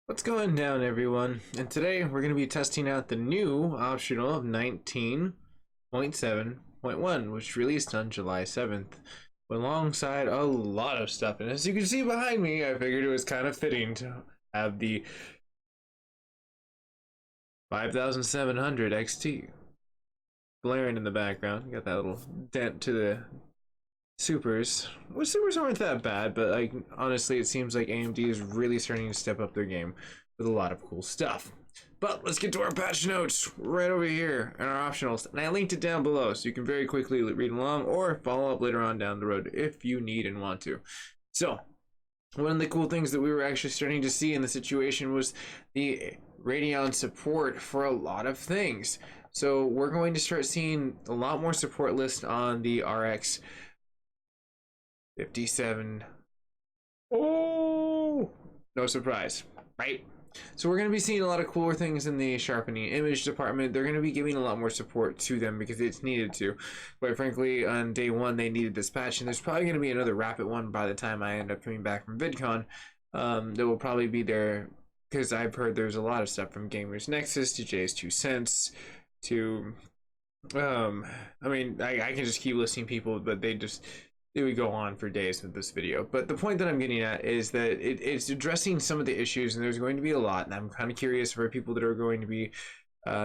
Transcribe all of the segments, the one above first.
What's going down, everyone? And today we're going to be testing out the new optional of 19.7.1, which released on July 7th, alongside a lot of stuff. And as you can see behind me, I figured it was kind of fitting to have the 5700 XT blaring in the background. You got that little dent to the supers. Well, supers aren't that bad, but like honestly, it seems like AMD is really starting to step up their game with a lot of cool stuff. But let's get to our patch notes right over here and our optionals, and I linked it down below so you can very quickly read along or follow up later on down the road if you need and want to. So one of the cool things that we were actually starting to see in the situation was the Radeon support for a lot of things. So we're going to start seeing a lot more support list on the RX 57. Oh, no surprise, right? So we're going to be seeing a lot of cooler things in the sharpening image department. They're going to be giving a lot more support to them because it's needed to. Quite frankly, on day one, they needed this patch, and there's probably going to be another rapid one by the time I end up coming back from VidCon. That will probably be there because I've heard there's a lot of stuff from Gamers Nexus to Jay's 2 cents to I mean, I can just keep listing people, but they would go on for days with this video. But the point that I'm getting at is that it's addressing some of the issues, and there's going to be a lot, and I'm kind of curious for people that are going to be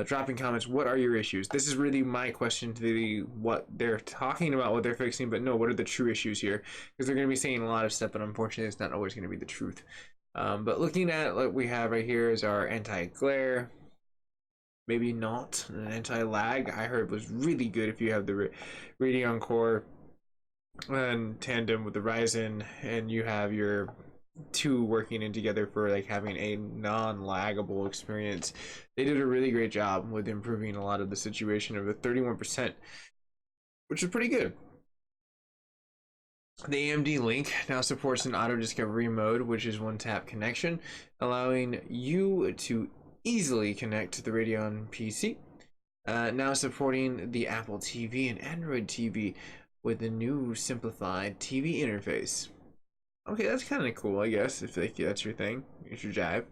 dropping comments, what are your issues? This is really my question to what they're talking about, what they're fixing, but no, what are the true issues here? Because they're going to be saying a lot of stuff, but unfortunately it's not always going to be the truth. But looking at what we have right here is our anti-glare, maybe not an anti-lag. I heard was really good if you have the Radeon core and tandem with the Ryzen, and you have your two working in together for like having a non-laggable experience. They did a really great job with improving a lot of the situation of the 31%, which is pretty good. The AMD Link now supports an auto discovery mode, which is one-tap connection, allowing you to easily connect to the Radeon PC. Now supporting the Apple TV and Android TV with the new simplified TV interface. Okay, that's kind of cool, I guess, if like, that's your thing, it's your jive.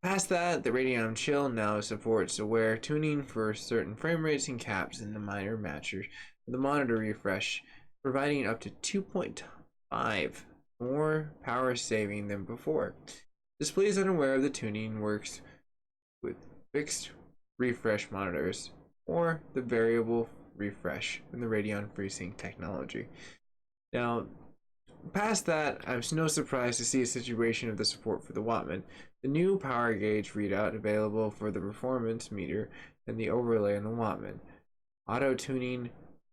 Past that, the Radeon Chill now supports aware tuning for certain frame rates and caps in the minor matcher. The monitor refresh, providing up to 2.5 more power saving than before. Displays unaware of the tuning works with fixed refresh monitors or the variable refresh in the Radeon FreeSync technology. Now, past that, I'm no surprise to see a situation of the support for the Wattman. The new power gauge readout available for the performance meter and the overlay on the Wattman. Auto tuning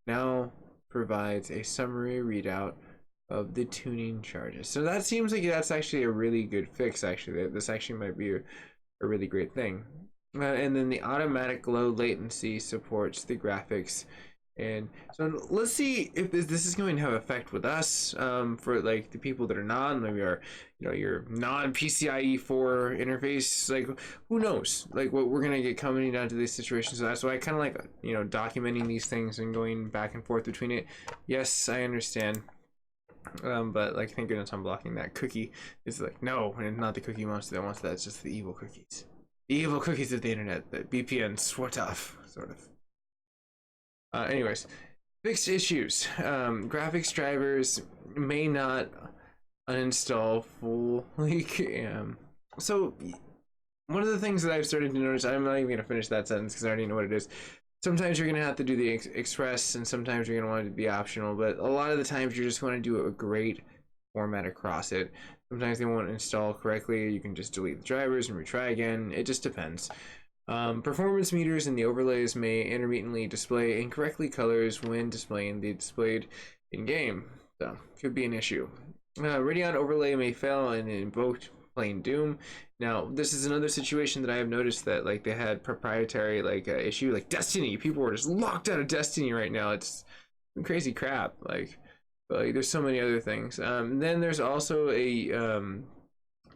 now provides a summary readout of the tuning charges. So that seems like that's actually a really good fix. Actually, this actually might be a really great thing. And then the automatic low latency supports the graphics. And so let's see if this is going to have effect with us for like the people that are maybe our, your non PCIe 4 interface. Like, who knows? Like what we're gonna get coming down to these situations. So that's why I kind of like documenting these things and going back and forth between it. Yes, I understand. But like, thank goodness I'm blocking that cookie. It's like, no, and not the cookie monster that wants that. It's just the evil cookies. The evil cookies of the internet that VPN swore tough, sort of. Anyways, fixed issues. Graphics drivers may not uninstall fully. So one of the things that I've started to notice, I'm not even gonna finish that sentence because I already know what it is. Sometimes you're gonna have to do the express, and sometimes you're gonna want it to be optional. But a lot of the times you're just going to do a great format across it. Sometimes they won't install correctly. You can just delete the drivers and retry again. It just depends. Performance meters and the overlays may intermittently display incorrectly colors when displaying the displayed in game. So could be an issue. Radeon overlay may fail and invoke plain Doom. Now this is another situation that I have noticed that like they had proprietary like issue like Destiny. People were just locked out of Destiny right now. It's crazy crap. Like there's so many other things. Then there's also a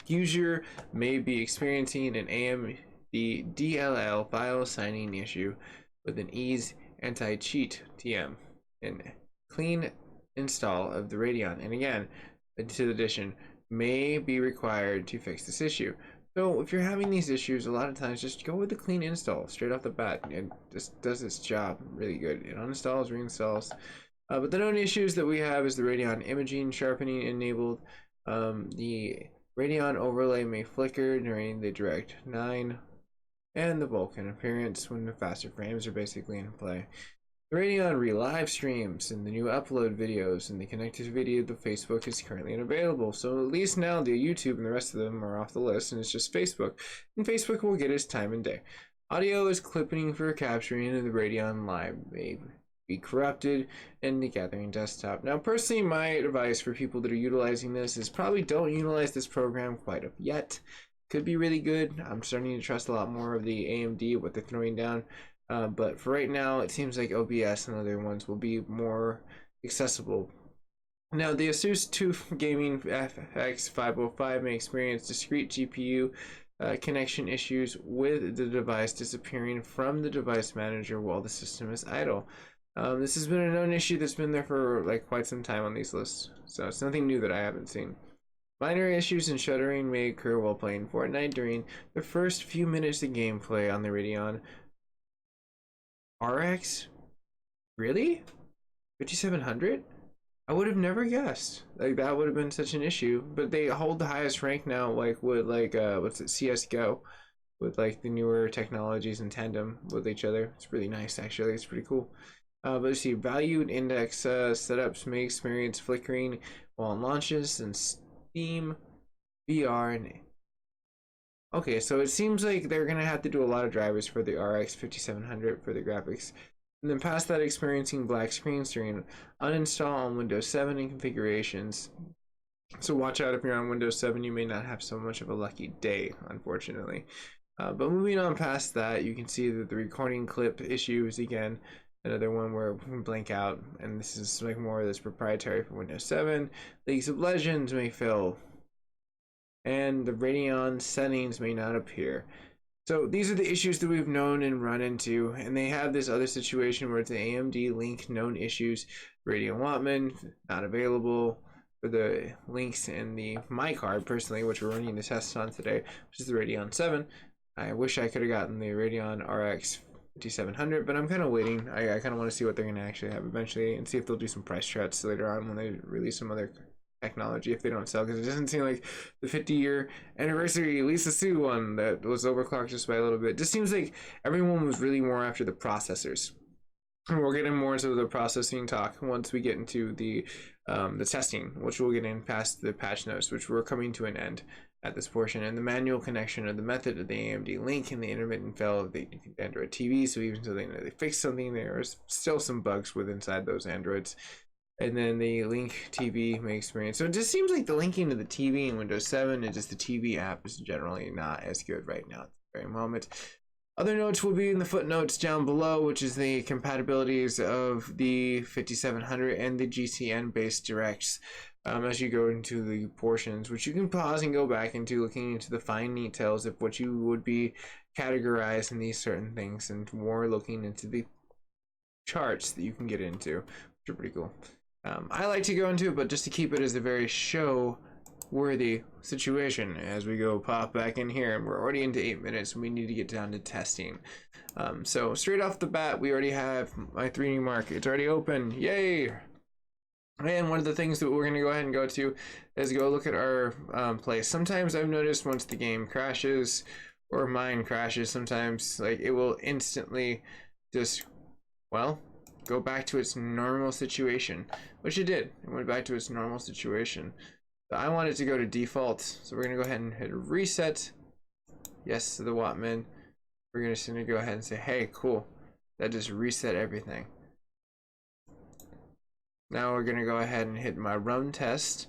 user may be experiencing an AMD DLL file signing issue with an ease anti-cheat TM and clean install of the Radeon. And again, to the addition, may be required to fix this issue. So if you're having these issues, a lot of times just go with the clean install straight off the bat. It just does its job really good. It uninstalls, reinstalls. But the known issues that we have is the Radeon imaging sharpening enabled. The Radeon overlay may flicker during the Direct 9, and the Vulkan appearance when the faster frames are basically in play. The Radeon relive streams and the new upload videos and the connectivity of the Facebook is currently unavailable. So at least now the YouTube and the rest of them are off the list, and it's just Facebook. And Facebook will get its time and day. Audio is clipping for capturing, and the Radeon Live may be corrupted in the gathering desktop. Now, personally, my advice for people that are utilizing this is probably don't utilize this program quite yet. Could be really good. I'm starting to trust a lot more of the AMD, what they're throwing down. But for right now, it seems like OBS and other ones will be more accessible. Now, the Asus TUF Gaming FX 505 may experience discrete GPU connection issues with the device disappearing from the device manager while the system is idle. This has been a known issue that's been there for like quite some time on these lists, so it's nothing new that I haven't seen. Minor issues and shuddering may occur while playing Fortnite during the first few minutes of gameplay on the Radeon RX. Really? 5700? I would have never guessed. Like that would have been such an issue. But they hold the highest rank now, like with what's it, CS:GO, with like the newer technologies in tandem with each other. It's really nice actually. It's pretty cool. But let's see, valued index setups may experience flickering while on launches and Steam, VR, and okay, so it seems like they're gonna have to do a lot of drivers for the RX 5700 for the graphics, and then past that, experiencing black screens during uninstall on Windows 7 and configurations. So watch out if you're on Windows 7, you may not have so much of a lucky day, unfortunately. But moving on past that, you can see that the recording clip issue is again another one where we can blank out, and this is like more of this proprietary for Windows 7. Leagues of Legends may fail, and the Radeon settings may not appear. So these are the issues that we've known and run into, and they have this other situation where it's the AMD Link known issues. Radeon Wattman not available for the links in the my card personally, which we're running the test on today, which is the Radeon 7. I wish I could have gotten the Radeon RX 5700, but I'm kind of waiting. I kind of want to see what they're going to actually have eventually and see if they'll do some price charts later on when they release some other technology if they don't sell, because it doesn't seem like the 50-year anniversary Lisa Su one that was overclocked just by a little bit. Just seems like everyone was really more after the processors. And we're getting more into the processing talk once we get into the testing, which we'll get in past the patch notes, which we're coming to an end at this portion, and the manual connection of the method of the AMD Link and the intermittent fail of the Android TV. So even though they fixed something, there are still some bugs with inside those Androids. And then the Link TV may experience. So it just seems like the linking to the TV in Windows 7 and just the TV app is generally not as good right now at the very moment. Other notes will be in the footnotes down below, which is the compatibilities of the 5700 and the GCN based directs as you go into the portions, which you can pause and go back into looking into the fine details of what you would be categorized in these certain things, and more looking into the charts that you can get into, which are pretty cool. I like to go into it, but just to keep it as a very show worthy situation as we go pop back in here, and we're already into 8 minutes and we need to get down to testing. So straight off the bat, we already have my 3D mark. It's already open. Yay! And one of the things that we're going to go ahead and go to is go look at our place. Sometimes I've noticed once the game crashes or mine crashes, sometimes like it will instantly just, well, go back to its normal situation, which it did. It went back to its normal situation. So I want it to go to default, so we're going to go ahead and hit reset. Yes to the Wattman. We're just going to go ahead and say, hey, cool. That just reset everything. Now we're going to go ahead and hit my run test.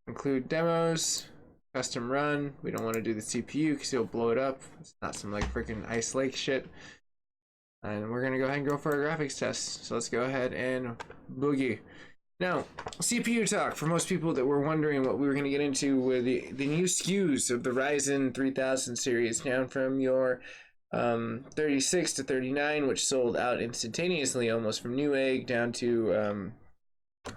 Include demos. Custom run. We don't want to do the CPU because it'll blow it up. It's not some like freaking Ice Lake shit. And we're going to go ahead and go for a graphics test. So let's go ahead and boogie. Now, CPU talk, for most people that were wondering what we were going to get into with the new SKUs of the Ryzen 3000 series, down from your 36 to 39, which sold out instantaneously almost from Newegg, down to,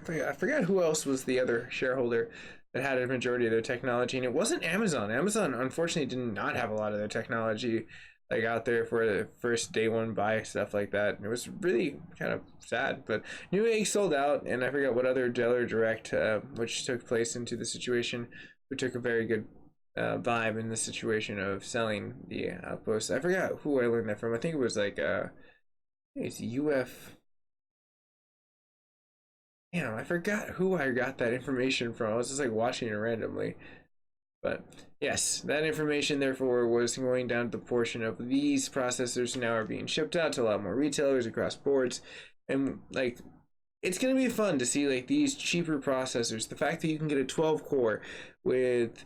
I forgot who else was the other shareholder. that had a majority of their technology, and it wasn't Amazon. Amazon unfortunately did not have a lot of their technology like out there for the first day one buy stuff like that. It was really kind of sad. But Newegg sold out, and I forgot what other Dealer Direct, which took place into the situation, who took a very good vibe in the situation of selling the Outpost. I forgot who I learned that from. I think it was like it's UF. Damn, I forgot who I got that information from. I was just like watching it randomly. But yes, that information therefore was going down to the portion of these processors now are being shipped out to a lot more retailers across boards. And like, it's going to be fun to see like these cheaper processors. The fact that you can get a 12 core with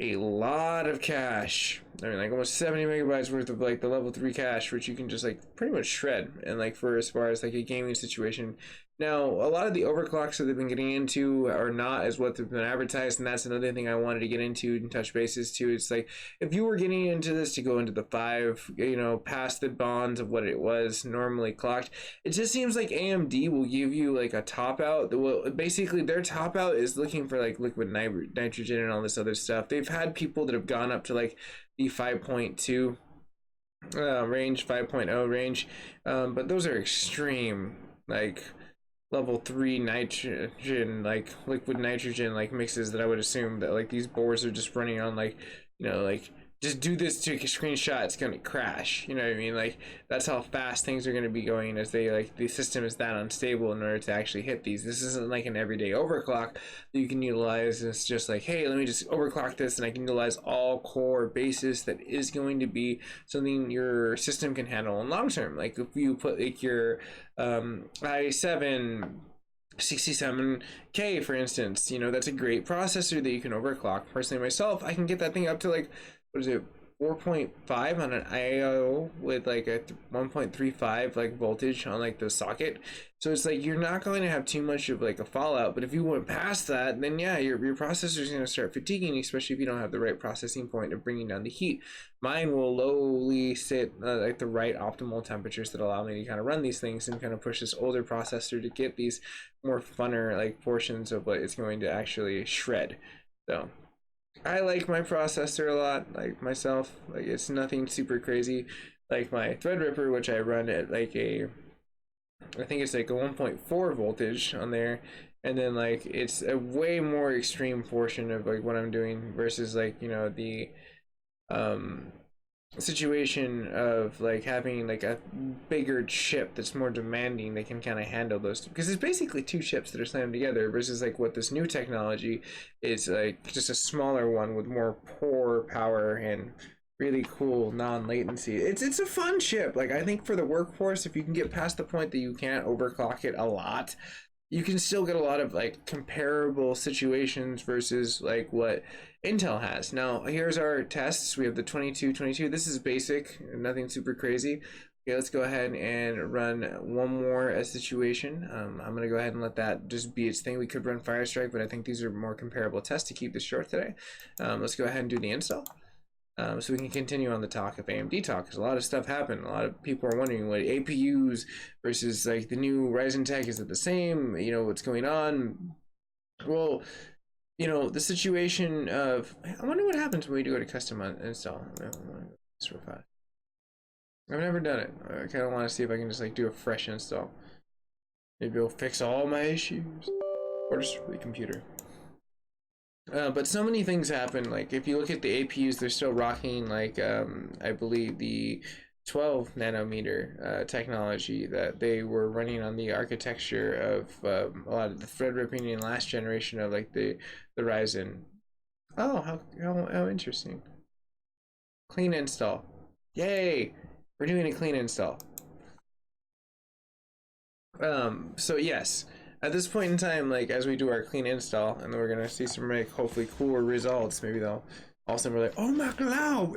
a lot of cache, I mean like almost 70 megabytes worth of like the level 3 cache, which you can just like pretty much shred. And like for as far as like a gaming situation, now a lot of the overclocks that they've been getting into are not as what they've been advertised, and that's another thing I wanted to get into and touch bases too. It's like if you were getting into this to go into the 5, you know, past the bonds of what it was normally clocked, it just seems like AMD will give you like a top out. Well, basically their top out is looking for like liquid nitrogen and all this other stuff. They've had people that have gone up to like the 5.2 range, 5.0 range, but those are extreme, like level 3 nitrogen, like liquid nitrogen like mixes that I would assume that like these boards are just running on, like, you know, like just do this, take a screenshot, it's gonna crash, you know what I mean? Like that's how fast things are gonna be going, as they like the system is that unstable in order to actually hit these. This isn't like an everyday overclock that you can utilize. It's just like, hey, let me just overclock this and I can utilize all core basis that is going to be something your system can handle in long term. Like if you put like your i7 67K for instance, you know, that's a great processor that you can overclock. Personally myself, I can get that thing up to like, what is it, 4.5 on an IO with like a 1.35 like voltage on like the socket. So it's like you're not going to have too much of like a fallout. But if you went past that, then yeah, your processor is going to start fatiguing, especially if you don't have the right processing point of bringing down the heat. Mine will lowly sit like the right optimal temperatures that allow me to kind of run these things and kind of push this older processor to get these more funner like portions of what it's going to actually shred. So I like my processor a lot, like myself. Like it's nothing super crazy. Like my Threadripper, which I run at like I think it's like a 1.4 voltage on there, and then like it's a way more extreme portion of like what I'm doing versus like, you know, the situation of like having like a bigger chip that's more demanding. They can kind of handle those two, because it's basically two chips that are slammed together versus like what this new technology is, like just a smaller one with more core power and really cool non-latency. It's a fun chip. Like I think for the workforce, if you can get past the point that you can't overclock it a lot, you can still get a lot of like comparable situations versus like what Intel has. Now here's our tests. We have the 2222. This is basic, nothing super crazy. Okay, let's go ahead and run one more situation. I'm gonna go ahead and let that just be its thing. We could run Firestrike, but I think these are more comparable tests to keep this short today. Let's go ahead and do the install. So we can continue on the talk of AMD talk, because a lot of stuff happened. A lot of people are wondering what APUs versus like the new Ryzen tech, is it the same? You know, what's going on? Well, you know, the situation of, I wonder what happens when we do go to custom install. It's real fast. I've never done it. I kind of want to see if I can just like do a fresh install. Maybe it'll fix all my issues, or just the computer. But so many things happen. Like if you look at the APUs, they're still rocking like I believe the 12 nanometer technology that they were running on the architecture of a lot of the thread ripping in last generation of like the Ryzen. Oh, how interesting. Clean install. Yay! We're doing a clean install. So yes, at this point in time, like as we do our clean install, and then we're gonna see some like hopefully cooler results. Maybe they'll also be like, oh my god,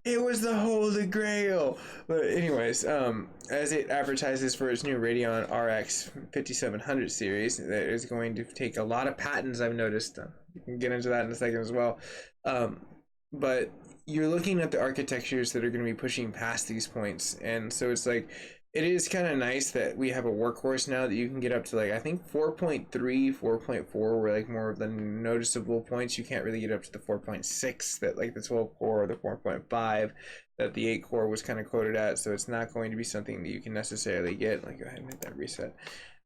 it was the holy grail. But anyways, as it advertises for its new Radeon RX 5700 series, that is going to take a lot of patents, I've noticed. We can get into that in a second as well. But you're looking at the architectures that are going to be pushing past these points, and so it's like it is kind of nice that we have a workhorse now that you can get up to like I think 4.3, 4.4 were like more of the noticeable points. You can't really get up to the 4.6 that like the 12 core or the 4.5 that the 8 core was kind of quoted at. So it's not going to be something that you can necessarily get. Like go ahead and hit that reset.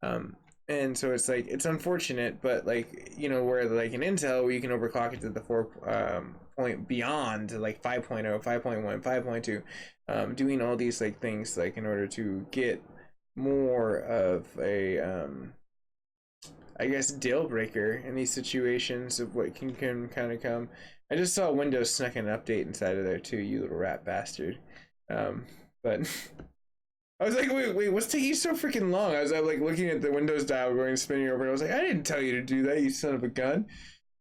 Um, and so it's like it's unfortunate, but like you know where like in Intel where you can overclock it to the 4 point beyond to like 5.0, 5.1, 5.2, doing all these like things like in order to get more of a I guess deal breaker in these situations of what can kind of come. I just saw Windows snuck an update inside of there too, you little rat bastard. But I was like, wait, what's taking you so freaking long? I was like looking at the Windows dial going spinning over. I was like, I didn't tell you to do that, you son of a gun.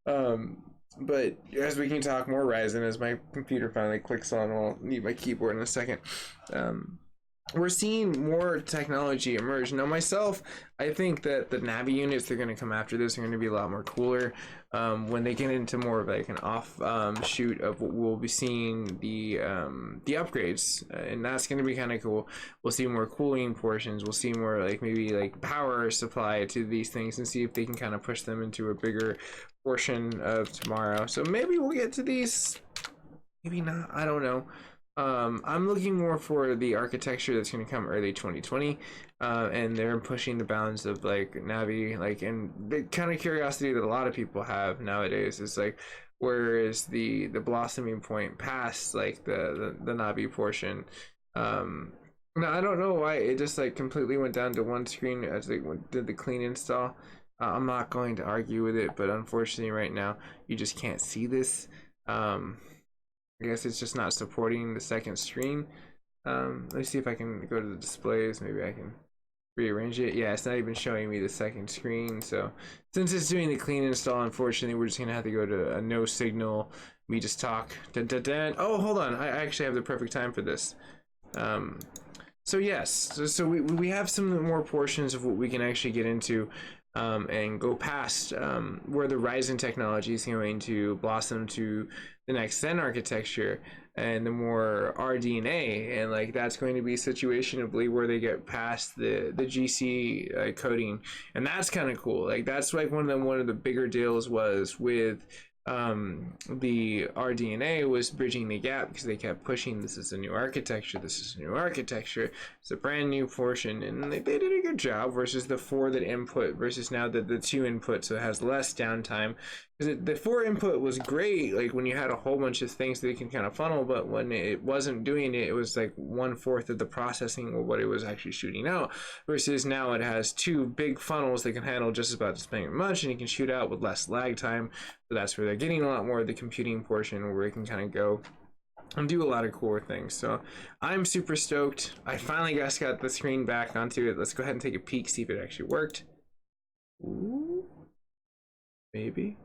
Um, but as we can talk more Ryzen, as my computer finally clicks on, I'll need my keyboard in a second. We're seeing more technology emerge. Now, myself, I think that the Navi units that are going to come after this are going to be a lot more cooler when they get into more of like an off shoot of what we'll be seeing the upgrades, and that's going to be kind of cool. We'll see more cooling portions. We'll see more like maybe like power supply to these things and see if they can kind of push them into a bigger portion of tomorrow. So maybe we'll get to these. Maybe not. I don't know. I'm looking more for the architecture that's going to come early 2020, and they're pushing the bounds of like Navi, like, and the kind of curiosity that a lot of people have nowadays is like, where is the blossoming point past like the Navi portion? Now I don't know why it just like completely went down to one screen as they did the clean install. I'm not going to argue with it, but unfortunately, right now you just can't see this. I guess it's just not supporting the second screen. Let's see if I can go to the displays. Maybe I can rearrange it. Yeah, it's not even showing me the second screen. So since it's doing the clean install, unfortunately, we're just gonna have to go to a no signal. Me just talk. Dun, dun, dun. Oh, hold on. I actually have the perfect time for this. So yes, so we have some more portions of what we can actually get into. And go past where the Ryzen technology is going to blossom to the next Zen architecture and the more RDNA, and like that's going to be situationably where they get past the GC coding, and that's kind of cool. Like that's like one of the bigger deals was with the RDNA was bridging the gap because they kept pushing this is a new architecture, it's a brand new portion, and they did a good job versus the 4 that input versus now the 2 input, so it has less downtime because the 4 input was great like when you had a whole bunch of things that you can kind of funnel, but when it wasn't doing it, it was like 1/4 of the processing or what it was actually shooting out, versus now it has 2 big funnels that can handle just about as much, and you can shoot out with less lag time. So that's where they're getting a lot more of the computing portion where it can kind of go and do a lot of cooler things. So I'm super stoked. I finally just got the screen back onto it. Let's go ahead and take a peek, see if it actually worked. Ooh, maybe.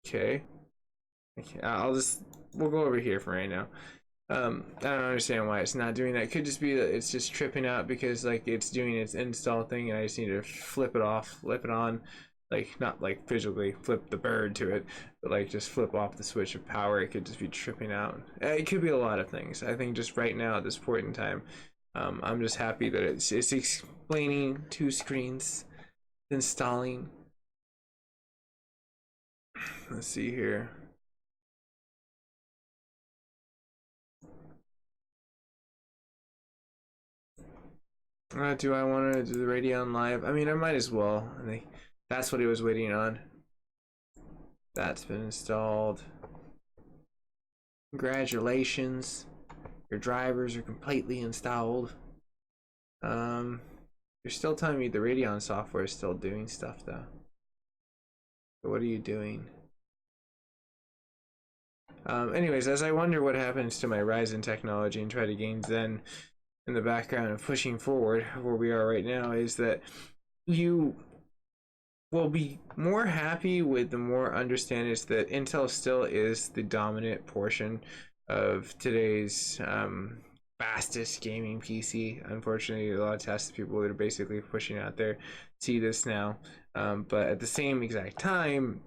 Okay. We'll go over here for right now. I don't understand why it's not doing that. It could just be that it's just tripping out because like it's doing its install thing and I just need to flip it off, flip it on. Like not like physically flip the bird to it, but like just flip off the switch of power. It could just be tripping out. It could be a lot of things. I think just right now at this point in time, I'm just happy that it's explaining 2 screens, installing. Let's see here. Do I want to do the Radeon live? I mean, I might as well. I think that's what it was waiting on. That's been installed. Congratulations. Your drivers are completely installed. You're still telling me the Radeon software is still doing stuff though. So what are you doing? Anyways, as I wonder what happens to my Ryzen technology and try to gain Zen in the background of pushing forward where we are right now, is that you will be more happy with the more understand is that Intel still is the dominant portion of today's fastest gaming PC. Unfortunately, a lot of tested people that are basically pushing out there see this now, but at the same exact time,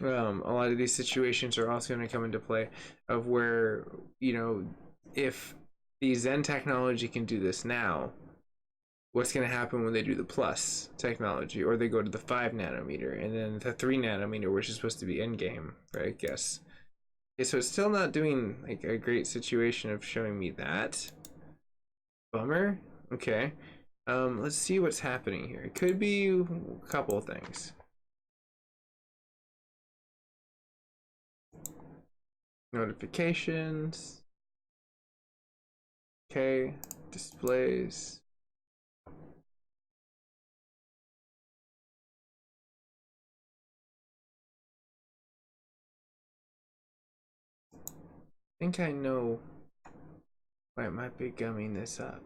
a lot of these situations are also going to come into play of where, you know, if the Zen technology can do this now, what's going to happen when they do the plus technology, or they go to the 5 nanometer and then the 3 nanometer, which is supposed to be endgame, right? I guess. Okay, so it's still not doing like a great situation of showing me that. Bummer. Okay. Let's see what's happening here. It could be a couple of things. Notifications. Okay. Displays. I think I know why it might be gumming this up.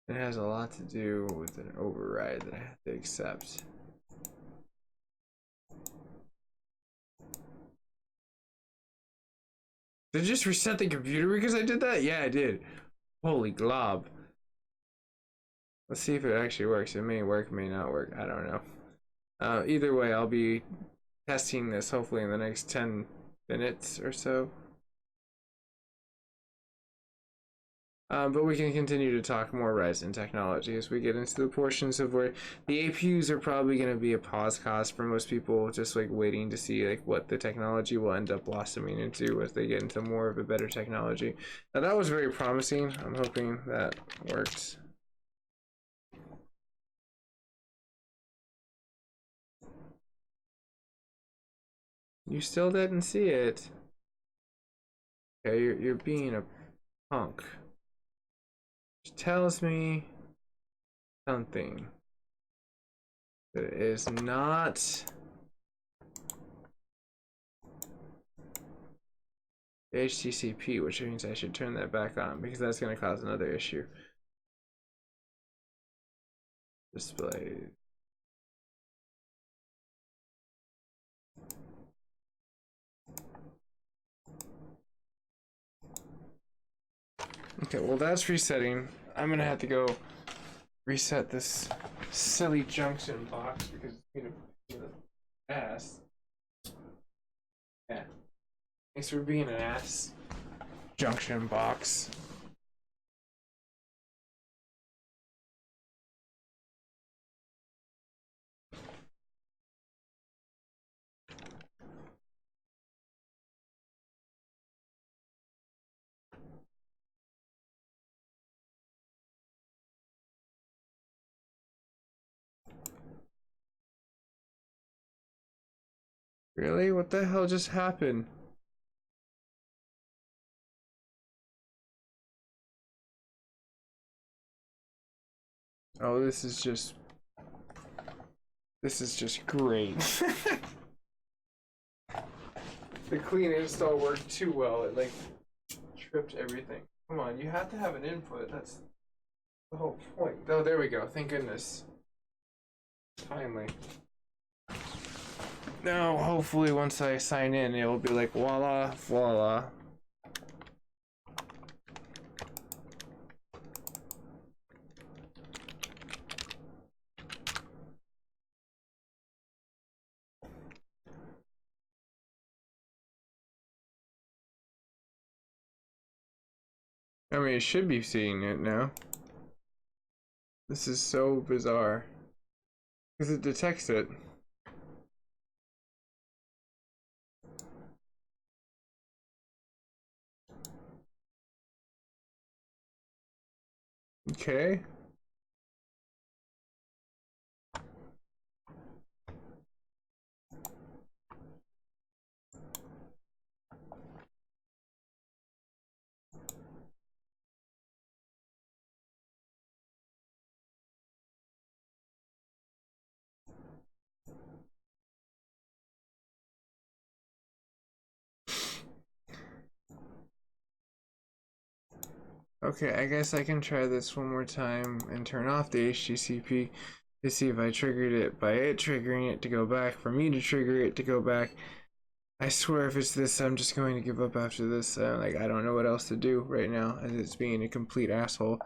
It has a lot to do with an override that I have to accept. Did I just reset the computer because I did that? Yeah, I did. Holy glob. Let's see if it actually works. It may work, may not work. I don't know. Either way, I'll be testing this hopefully in the next 10 minutes or so. But we can continue to talk more Ryzen technology as we get into the portions of where the APUs are probably going to be a pause cost for most people, just like waiting to see like what the technology will end up blossoming into as they get into more of a better technology. Now that was very promising. I'm hoping that works. You still didn't see it. Okay, you're being a punk. Which tells me something that it is not HTCP, which means I should turn that back on because that's going to cause another issue. Display. Okay, well that's resetting. I'm gonna have to go reset this silly junction box because it's gonna be an ass. Yeah. Thanks for being an ass. Junction box. Really? What the hell just happened? Oh, this is just great. The clean install worked too well. It like tripped everything. Come on, you have to have an input. That's the whole point. Oh, there we go. Thank goodness. Finally. Now, hopefully, once I sign in, it will be like voila, voila. I mean, it should be seeing it now. This is so bizarre. Because it detects it. Okay. Okay, I guess I can try this one more time and turn off the HTCP to see if I triggered it by it triggering it to go back, for me to trigger it to go back. I swear if it's this, I'm just going to give up after this. Like, I don't know what else to do right now, as it's being a complete asshole.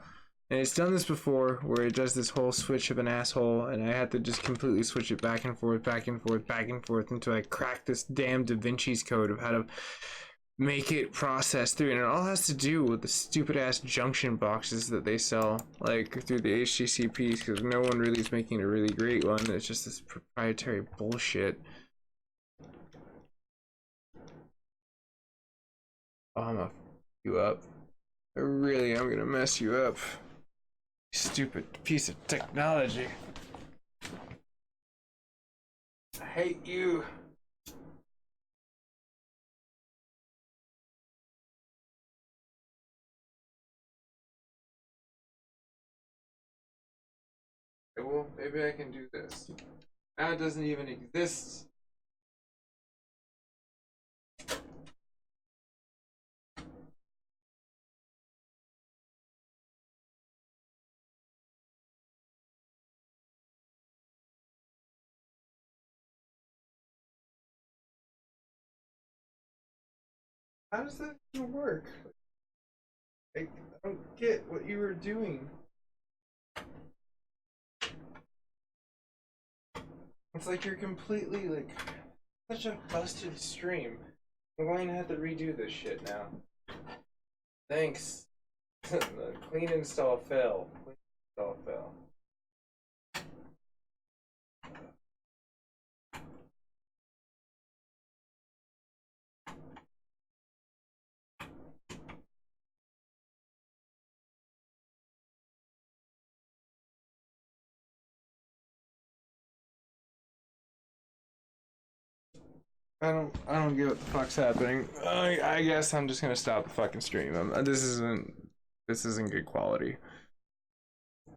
And it's done this before, where it does this whole switch of an asshole, and I had to just completely switch it back and forth, back and forth, back and forth, until I cracked this damn Da Vinci's code of how to make it process through, and it all has to do with the stupid ass junction boxes that they sell like through the HTCPs, because no one really is making a really great one. It's just this proprietary bullshit. Oh, I'm gonna f you up. I really am gonna mess you up. Stupid piece of technology. I hate you. Well, maybe I can do this. Now it doesn't even exist. How does that even work? I don't get what you were doing. It's like you're completely like such a busted stream. I'm going to have to redo this shit now. Thanks. The clean install fail. Clean install fail. I don't get what the fuck's happening. I guess I'm just gonna stop the fucking stream. This isn't good quality.